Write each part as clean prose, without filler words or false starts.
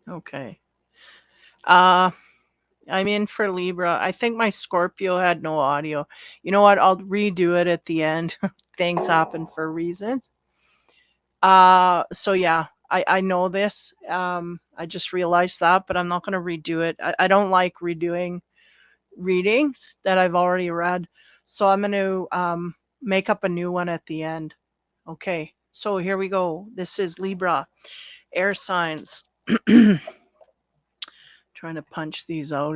Okay. Uh, I'm in for Libra. I think my Scorpio had no audio. You know what? I'll redo it at the end. Things happen for reasons. So yeah, I know this. I just realized that, but I'm not going to redo it. I don't like redoing readings that I've already read. So I'm going to make up a new one at the end. Okay. So here we go. This is Libra, air signs. Trying to punch these out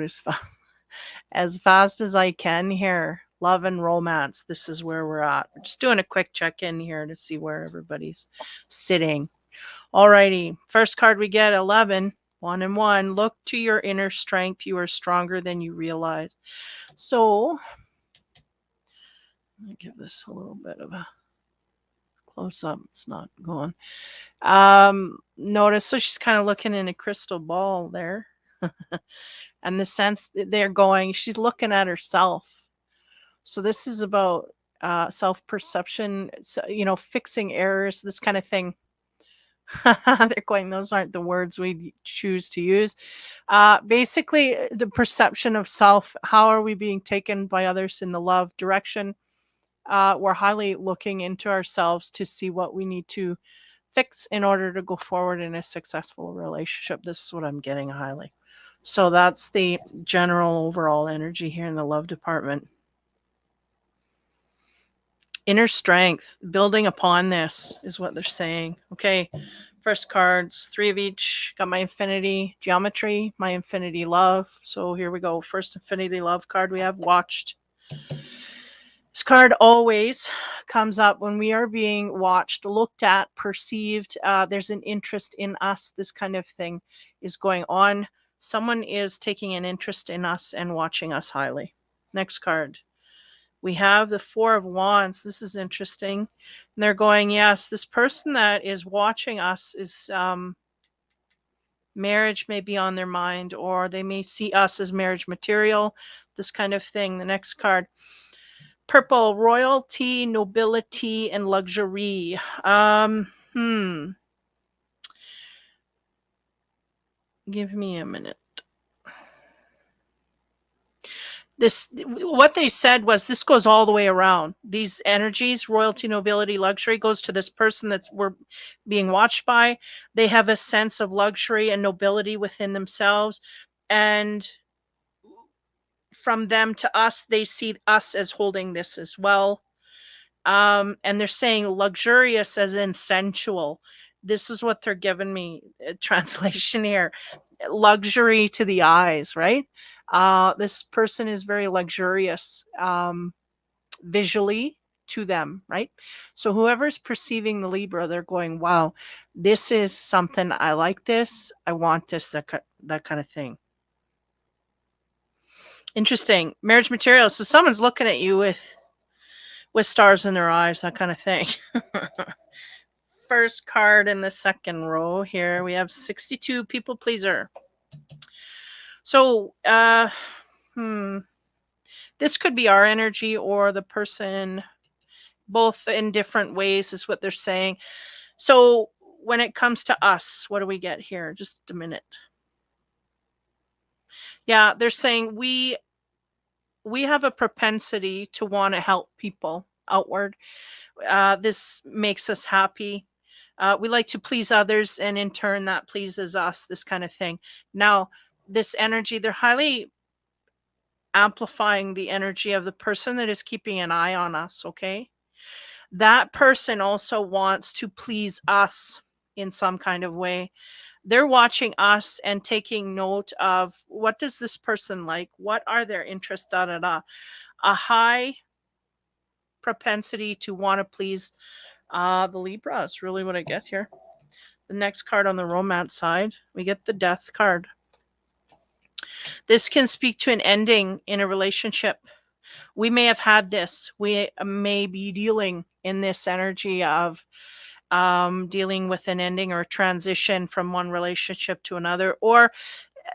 as fast as I can here. Love and romance. This is where we're at. We're just doing a quick check in here to see where everybody's sitting. Alrighty. First card we get 11. 1 and 1. Look to your inner strength. You are stronger than you realize. So, let me give this a little bit of a close up. It's not going. Notice, so she's kind of looking in a crystal ball there. And the sense that they're going, she's looking at herself. So this is about self perception, fixing errors, this kind of thing. They're going, those aren't the words we choose to use. Basically, the perception of self. How are we being taken by others in the love direction? We're highly looking into ourselves to see what we need to fix in order to go forward in a successful relationship. This is what I'm getting highly. So that's the general overall energy here in the love department. Inner strength, building upon this is what they're saying. Okay, first cards, 3 of each. Got my infinity geometry, my infinity love. So here we go. First infinity love card we have, watched. This card always comes up when we are being watched, looked at, perceived. There's an interest in us. This kind of thing is going on. Someone is taking an interest in us and watching us highly. Next card. We have the 4 of Wands. This is interesting. And they're going, yes, this person that is watching us is marriage may be on their mind, or they may see us as marriage material, this kind of thing. The next card. Purple, royalty, nobility, and luxury. Give me a minute. This, what they said was, this goes all the way around. These energies, royalty, nobility, luxury, goes to this person that's we're being watched by. They have a sense of luxury and nobility within themselves, and from them to us, they see us as holding this as well. And they're saying luxurious as in sensual. This is what they're giving me, translation here. Luxury to the eyes, right? This person is very luxurious, visually to them, right? So whoever's perceiving the Libra, they're going, wow, this is something, I like this, I want this, that kind of thing. Interesting. Marriage material. So someone's looking at you with stars in their eyes, that kind of thing. First card in the second row here, we have 62, people pleaser. So, this could be our energy or the person, both in different ways, is what they're saying. So, when it comes to us, what do we get here? Just a minute. Yeah, they're saying we have a propensity to want to help people outward. This makes us happy. We like to please others, and in turn, that pleases us, this kind of thing. Now, this energy, they're highly amplifying the energy of the person that is keeping an eye on us, okay? That person also wants to please us in some kind of way. They're watching us and taking note of, what does this person like? What are their interests? Da da da. A high propensity to want to please the Libra is really what I get here. The next card on the romance side, we get the Death card. This can speak to an ending in a relationship. We may have had this. We may be dealing in this energy of dealing with an ending or a transition from one relationship to another, or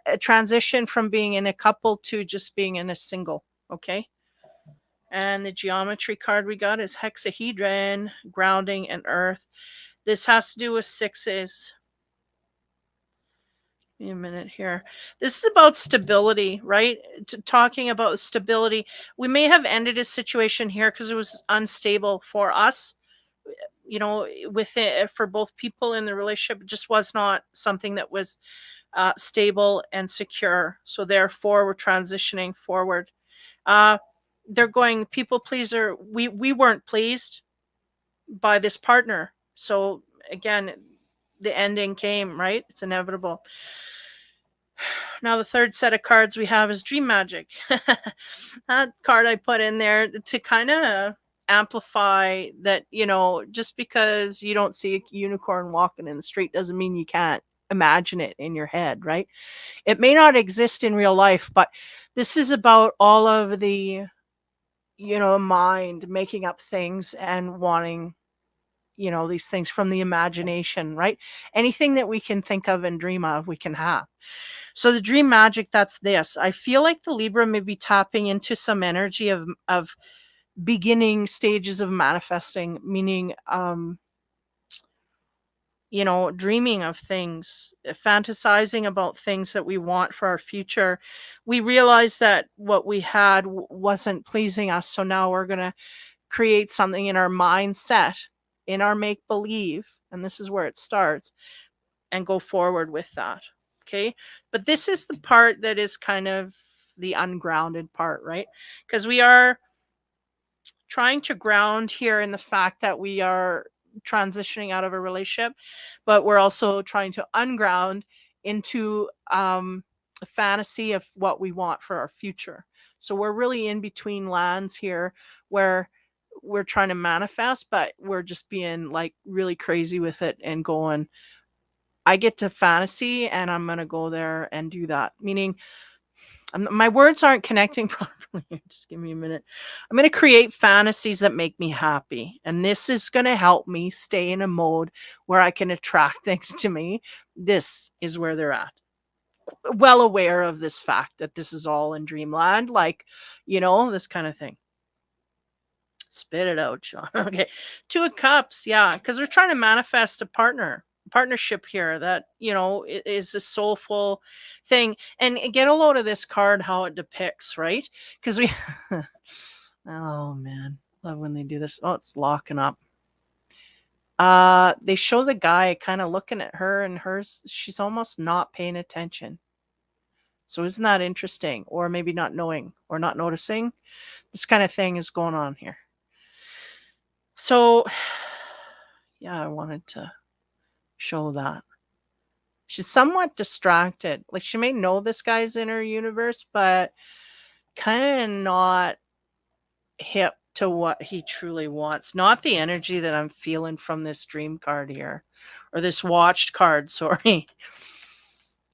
a transition from being in a couple to just being in a single. Okay. And the geometry card we got is hexahedron, grounding, and earth. This has to do with sixes. Give me a minute here. This is about stability, right? Talking about stability. We may have ended a situation here because it was unstable for us, with it for both people in the relationship. It just was not something that was stable and secure. So therefore, we're transitioning forward. Uh, they're going people pleaser. We weren't pleased by this partner. So again, the ending came, right? It's inevitable. Now the third set of cards we have is Dream Magic. That card I put in there to kind of amplify that, just because you don't see a unicorn walking in the street doesn't mean you can't imagine it in your head, right? It may not exist in real life, but this is about all of the, mind making up things and wanting, these things from the imagination, right? Anything that we can think of and dream of, we can have. So the dream magic, that's this. I feel like the Libra may be tapping into some energy of beginning stages of manifesting, meaning dreaming of things, fantasizing about things that we want for our future. We realize that what we had wasn't pleasing us, so now we're going to create something in our mindset, in our make believe, and this is where it starts, and go forward with that. Okay. But this is the part that is kind of the ungrounded part, right? Because we are trying to ground here in the fact that we are transitioning out of a relationship, but we're also trying to unground into a fantasy of what we want for our future. So we're really in between lands here where we're trying to manifest, but we're just being like really crazy with it and going, I get to fantasy and I'm going to go there and do that. Meaning, my words aren't connecting properly. Just give me a minute. I'm going to create fantasies that make me happy. And this is going to help me stay in a mode where I can attract things to me. This is where they're at. Well aware of this fact that this is all in dreamland, like, this kind of thing. Spit it out, John. Okay. Two of Cups. Yeah. Because we're trying to manifest a partnership here that, is a soulful thing. And get a load of this card, how it depicts, right? Because we, oh man, love when they do this. Oh, it's locking up. They show the guy kind of looking at her and she's almost not paying attention. So isn't that interesting? Or maybe not knowing or not noticing? This kind of thing is going on here. So, yeah, I wanted to show that. She's somewhat distracted. Like, she may know this guy's in her universe, but kind of not hip to what he truly wants. Not the energy that I'm feeling from this dream card here, or this watched card, sorry.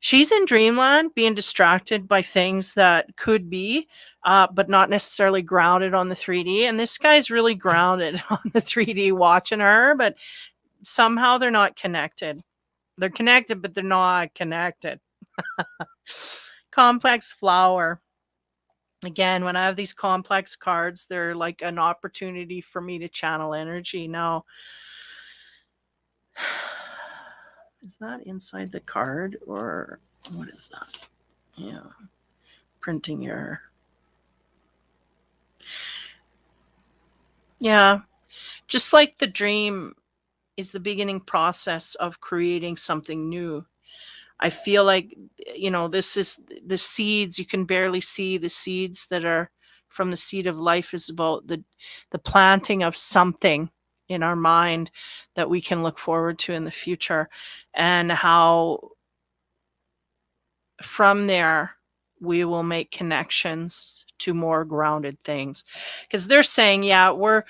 She's in dreamland being distracted by things that could be, but not necessarily grounded on the 3D. And this guy's really grounded on the 3D watching her, but somehow they're not connected. They're connected, but they're not connected. Complex flower. Again, when I have these complex cards, they're like an opportunity for me to channel energy. Now, is that inside the card or what is that? Yeah, printing error. Yeah, just like the dream is the beginning process of creating something new. I feel like, this is the seeds. You can barely see the seeds that are from the seed of life is about the planting of something in our mind that we can look forward to in the future, and how from there we will make connections to more grounded things. Because they're saying, yeah, we're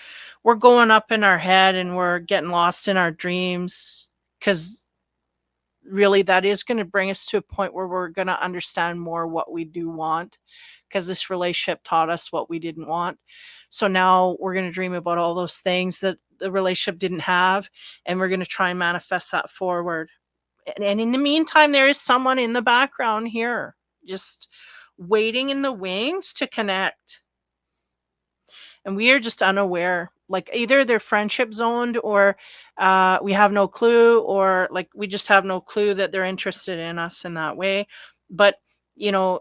going up in our head and we're getting lost in our dreams, because really that is going to bring us to a point where we're going to understand more what we do want, because this relationship taught us what we didn't want. So now we're going to dream about all those things that the relationship didn't have, and we're going to try and manifest that forward. And in the meantime, there is someone in the background here just waiting in the wings to connect, and we are just unaware. like either they're friendship zoned, or we have no clue, or like we just have no clue that they're interested in us in that way. But you know,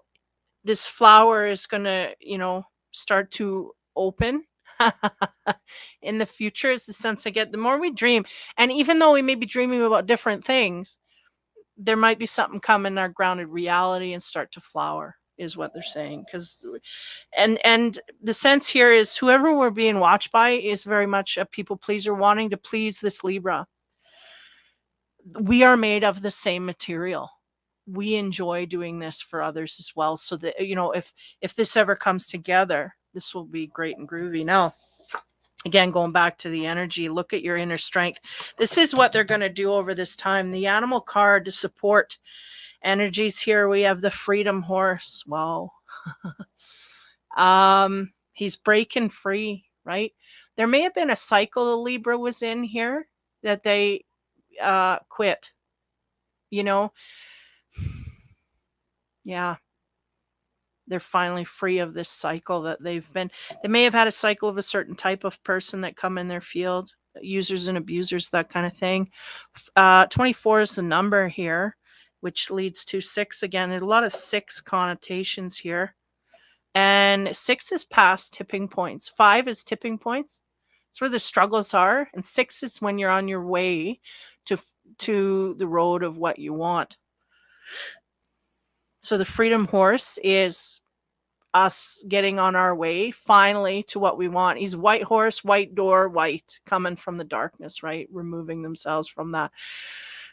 this flower is going to, start to open in the future, is the sense I get. The more we dream, and even though we may be dreaming about different things, there might be something come in our grounded reality and start to flower, is what they're saying. Because and the sense here is whoever we're being watched by is very much a people pleaser wanting to please this Libra. We are made of the same material. We enjoy doing this for others as well, so that if this ever comes together, this will be great and groovy. Now, again, going back to the energy, look at your inner strength. This is what they're going to do over this time. The animal card to support energies here, we have the freedom horse. Wow. He's breaking free, right? There may have been a cycle the Libra was in here that they quit, you know. Yeah, they're finally free of this cycle that they may have had a cycle of a certain type of person that come in their field, users and abusers, that kind of thing. 24 is the number here, which leads to 6 again. There's a lot of 6 connotations here. And 6 is past tipping points. 5 is tipping points. It's where the struggles are. And 6 is when you're on your way to the road of what you want. So the freedom horse is us getting on our way finally to what we want. He's white horse, white door, white, coming from the darkness, right? Removing themselves from that.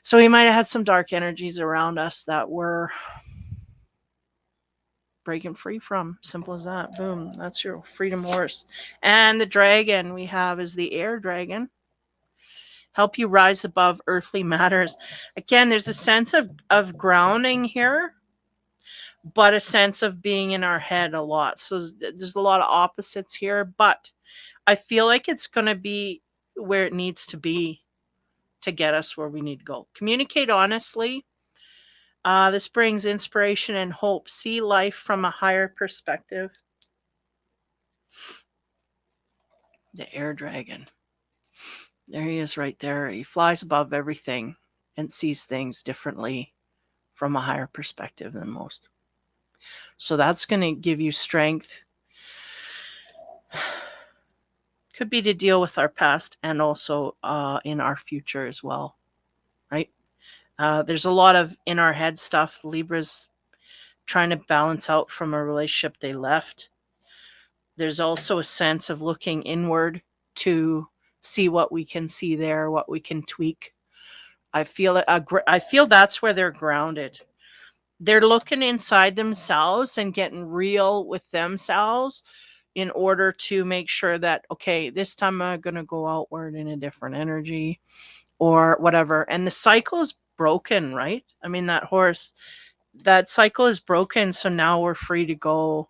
So we might have had some dark energies around us that we're breaking free from. Simple as that. Boom. That's your freedom horse. And the dragon we have is the air dragon. Help you rise above earthly matters. Again, there's a sense of grounding here, but a sense of being in our head a lot. So there's a lot of opposites here, but I feel like it's going to be where it needs to be to get us where we need to go. Communicate honestly. This brings inspiration and hope. See life from a higher perspective. The air dragon. There he is right there. He flies above everything and sees things differently from a higher perspective than most. So that's going to give you strength. Could be to deal with our past and also in our future as well, right? There's a lot of in our head stuff. Libra's trying to balance out from a relationship they left. There's also a sense of looking inward to see what we can see there, what we can tweak. I feel that's where they're grounded. They're looking inside themselves and getting real with themselves in order to make sure that, okay, this time I'm going to go outward in a different energy or whatever. And the cycle is broken, right? I mean, that cycle is broken. So now we're free to go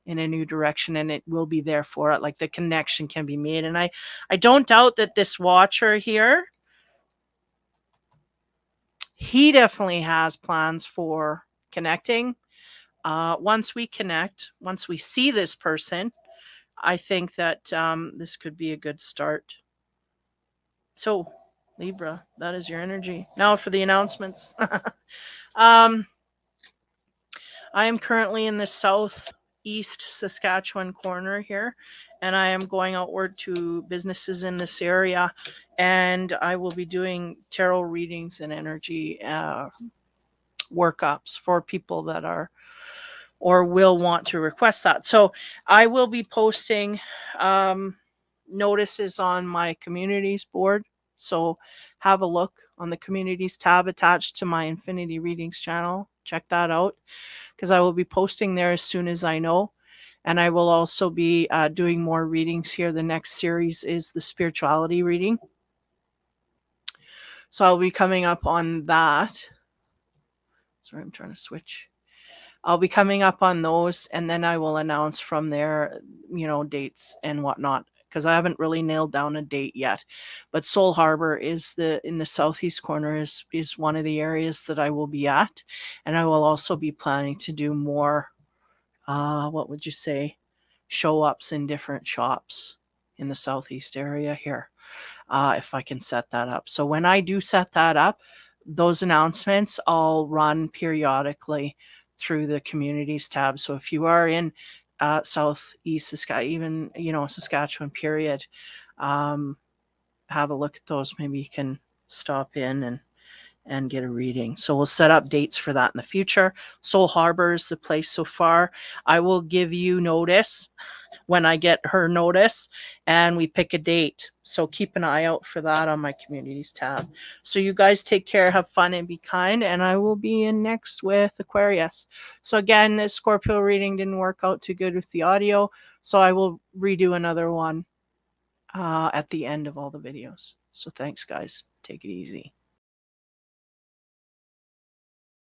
in a new direction, and it will be there for it. Like the connection can be made. And I don't doubt that this watcher here, he definitely has plans for connecting. Once we connect, once we see this person, I think that this could be a good start. So, Libra, that is your energy. Now for the announcements. I am currently in the southeast Saskatchewan corner here, and I am going outward to businesses in this area, and I will be doing tarot readings and energy workups for people that are or will want to request that. So I will be posting notices on my communities board. So have a look on the communities tab attached to my Infinity Readings channel. Check that out because I will be posting there as soon as I know. And I will also be doing more readings here. The next series is the spirituality reading. So I'll be coming up on that. Sorry, I'm trying to switch. I'll be coming up on those, and then I will announce from there, dates and whatnot, because I haven't really nailed down a date yet. But Soul Harbor is in the southeast corner is one of the areas that I will be at, and I will also be planning to do more. What would you say? Show ups in different shops in the southeast area here, if I can set that up. So when I do set that up, those announcements I'll run periodically through the communities tab. So if you are in southeast Saskatchewan, even Saskatchewan period, um, have a look at those. Maybe you can stop in and get a reading. So we'll set up dates for that in the future. Soul Harbor is the place so far. I will give you notice when I get her notice and we pick a date. So keep an eye out for that on my communities tab. So you guys take care, have fun, and be kind. And I will be in next with Aquarius. So again, the Scorpio reading didn't work out too good with the audio. So I will redo another one at the end of all the videos. So thanks, guys. Take it easy.